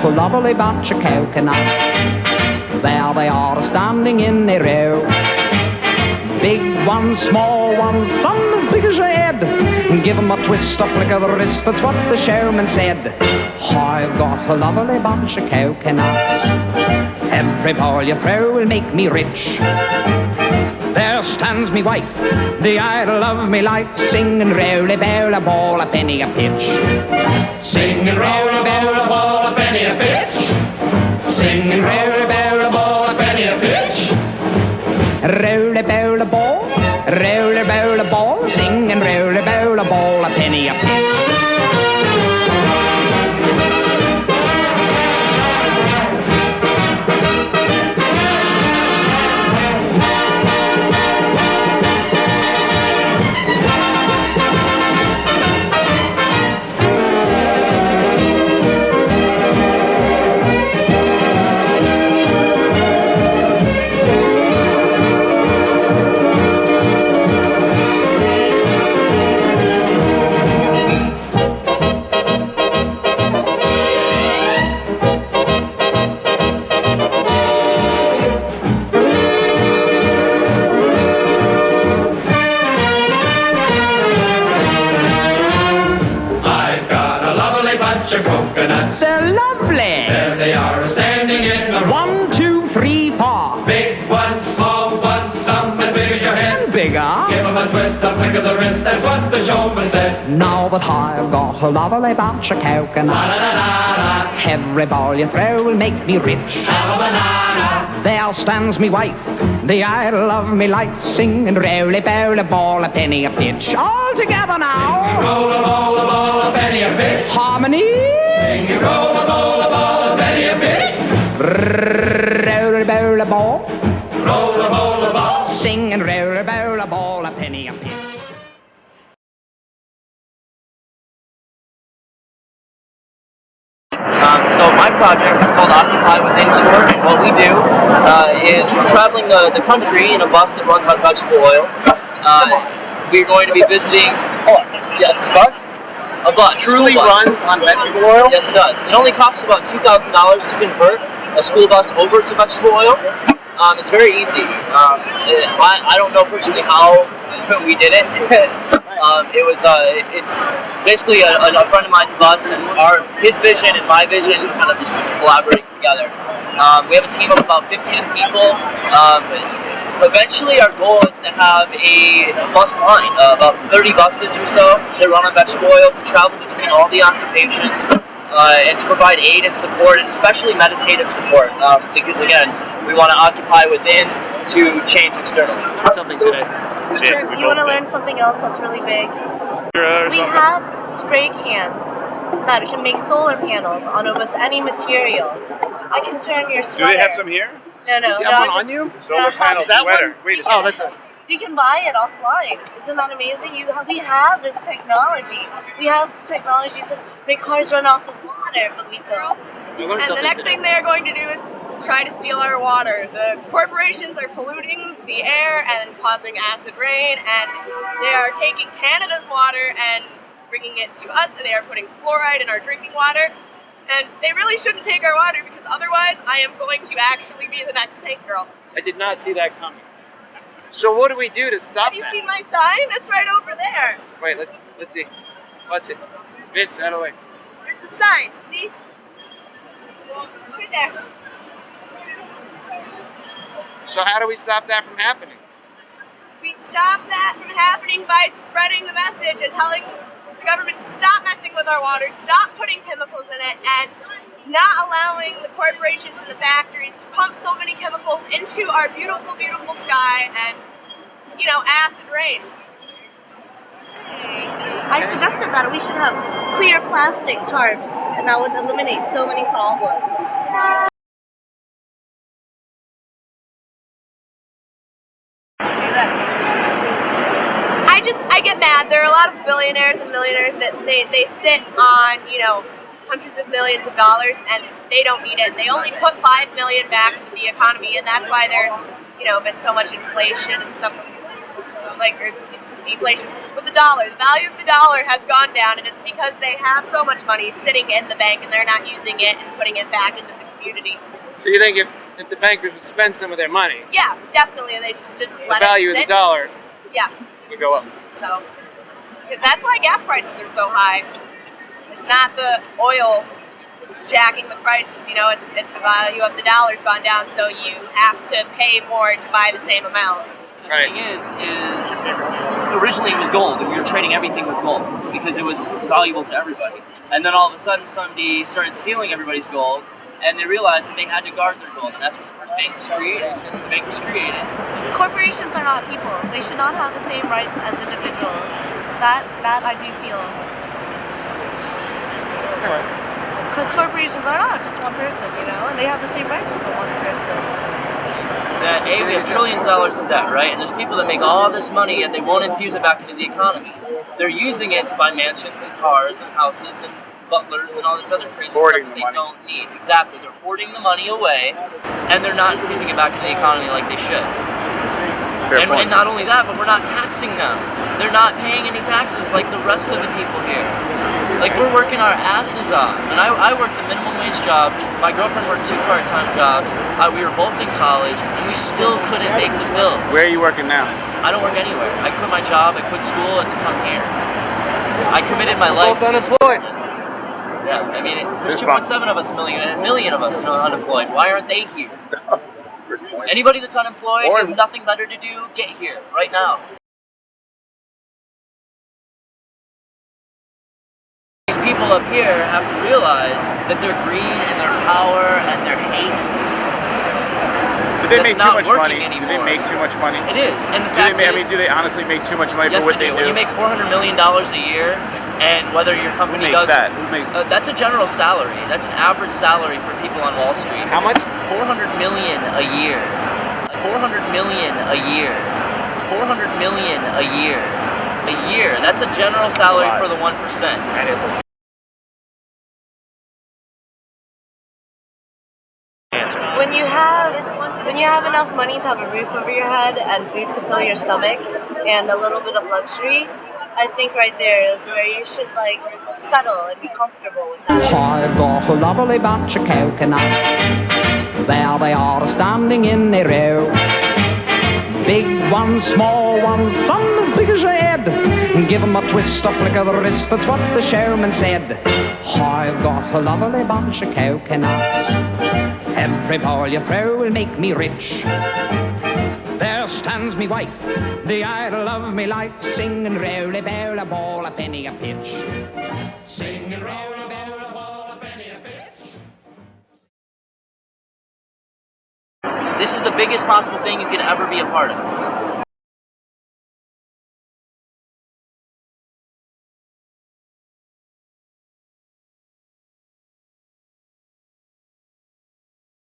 a lovely bunch of coconuts. There they are standing in a row. Big ones, small ones, some as big as your head. Give 'em a twist, a flick of the wrist, that's what the showman said. I've got a lovely bunch of coconuts. Every ball you throw will make me rich. There stands me wife, the idol of me life, singing roly bowl a ball, a penny a pitch. Singing roly bowl a ball, a penny a pitch. Singing roly bowl a ball, a penny a pitch. Roly bowl a ball, roly bowl a ball, singing roly bowl a ball, a penny a pitch. Coconuts. They're lovely. There they are, standing in a row. 1, 2, 3, 4. Big ones, small ones, some as big as your head. And bigger. Give 'em a twist, a flick of the wrist, that's what the showman said. Now that I've got a lovely bunch of coconuts, La-la-la-la-la. every ball you throw will make me rich. Have a banana. There stands me wife, the idol of me life, singing roly bowl a ball, a penny a pitch. All together now. Roll a ball, a ball, a penny a pitch. Harmony. Sing you roll a ball, a ball, a penny a pitch. Roly bowl a ball, Roll a ball, a ball. singing roly bowl a ball, a penny a pitch. So my project is called Occupy Within Tour, and what we do is we're traveling the country in a bus that runs on vegetable oil. We're going to be visiting. Yes. Bus? A bus. Truly School bus. runs on vegetable oil? Yes, it does. It only costs about $2,000 to convert a school bus over to vegetable oil. It's very easy. I don't know personally how we did it. It's basically a friend of mine's bus, and his vision and my vision kind of just collaborating together. We have a team of about 15 people. Eventually, our goal is to have a bus line, about 30 buses or so that run on vegetable oil to travel between all the occupations and to provide aid and support, and especially meditative support, because again, we want to occupy within to change externally. Something today. You want to learn something else that's really big? We have spray cans that can make solar panels on almost any material. I can turn your sweater. Do they have some here? No. You have one on you? Solar panel sweater. Wait a second. Oh, that's it. You can buy it offline. Isn't that amazing? We have this technology. We have technology to make cars run off of water, but we don't. And the next thing they're going to do is try to steal our water. The corporations are polluting the air and causing acid rain, and they are taking Canada's water and bringing it to us, and they are putting fluoride in our drinking water. And they really shouldn't take our water, because otherwise I am going to actually be the next tank girl. I did not see that coming. So what do we do to stop Have you seen my sign? It's right over there. Wait, let's see. Watch it. Vince, out of the way. There's the sign, see? Right there. So how do we stop that from happening? We stop that from happening by spreading the message and telling the government to stop messing with our water, stop putting chemicals in it, and not allowing the corporations and the factories to pump so many chemicals into our beautiful, beautiful sky and, acid rain. I suggested that we should have clear plastic tarps, and that would eliminate so many problems. I get mad. There are a lot of billionaires and millionaires that they sit on, hundreds of millions of dollars, and they don't need it. They only put $5 million back to the economy, and that's why there's, been so much inflation and stuff. deflation with the dollar. The value of the dollar has gone down, and it's because they have so much money sitting in the bank and they're not using it and putting it back into the community. So you think if the bankers would spend some of their money, Yeah, definitely. They just didn't let the it value sit. of the dollar Yeah. would go up? So, because that's why gas prices are so high. It's not the oil jacking the prices, you know, it's the value of the dollar's gone down, so you have to pay more to buy the same amount. Right. The thing is originally it was gold, and we were trading everything with gold because it was valuable to everybody. And then all of a sudden somebody started stealing everybody's gold, and they realized that they had to guard their gold, and that's when the first bank was created. The bank was created. Corporations are not people. They should not have the same rights as individuals. That I do feel. Because corporations are not just one person, you know, and they have the same rights as a one person. That we have trillions of dollars in debt, right? And there's people that make all this money, yet they won't infuse it back into the economy. They're using it to buy mansions and cars and houses and butlers and all this other crazy Hoarding stuff that the they money. don't need. Exactly. They're hoarding the money away, and they're not infusing it back into the economy like they should. Fair And, point. and not only that, but we're not taxing them. They're not paying any taxes like the rest of the people here. Like, we're working our asses off. And I worked a minimum wage job. My girlfriend worked 2 part-time jobs. We were both in college, and we still couldn't make the bills. Where are you working now? I don't work anywhere. I quit my job, I quit school, and to come here. I committed my life Both to this. unemployed. Yeah, I mean, there's This 2.7 of us, a million of us, unemployed. Why aren't they here? Good point. Anybody that's unemployed, Or- you have nothing better to do, get here, right now. These people up here have to realize that their greed and their power and their hate, Do they That's make too not much working money? Do they anymore. make too much money? it is. And the Do fact they, is, do they honestly make too much money yes, for what they do. When you make $400 million a year, and whether your company Who makes does that? Who makes? that's a general salary. That's an average salary for people on Wall Street. How much? 400 million a year. 400 million a year. 400 million a year. A year. That's a general salary lot. for the 1%. That is a When you have enough money to have a roof over your head and food to fill your stomach and a little bit of luxury, I think right there is where you should like settle and be comfortable with that. I've got a lovely bunch of coconuts. There they are standing in a row. Big ones, small ones, some as big as your head. Give 'em a twist, a flick of the wrist, that's what the showman said. I've got a lovely bunch of coconuts. Every ball you throw will make me rich. There stands me wife, the idol of me life, singing roly bowl a ball a penny a pitch. Singing roly bowl a ball a penny a pitch. This is the biggest possible thing you could ever be a part of.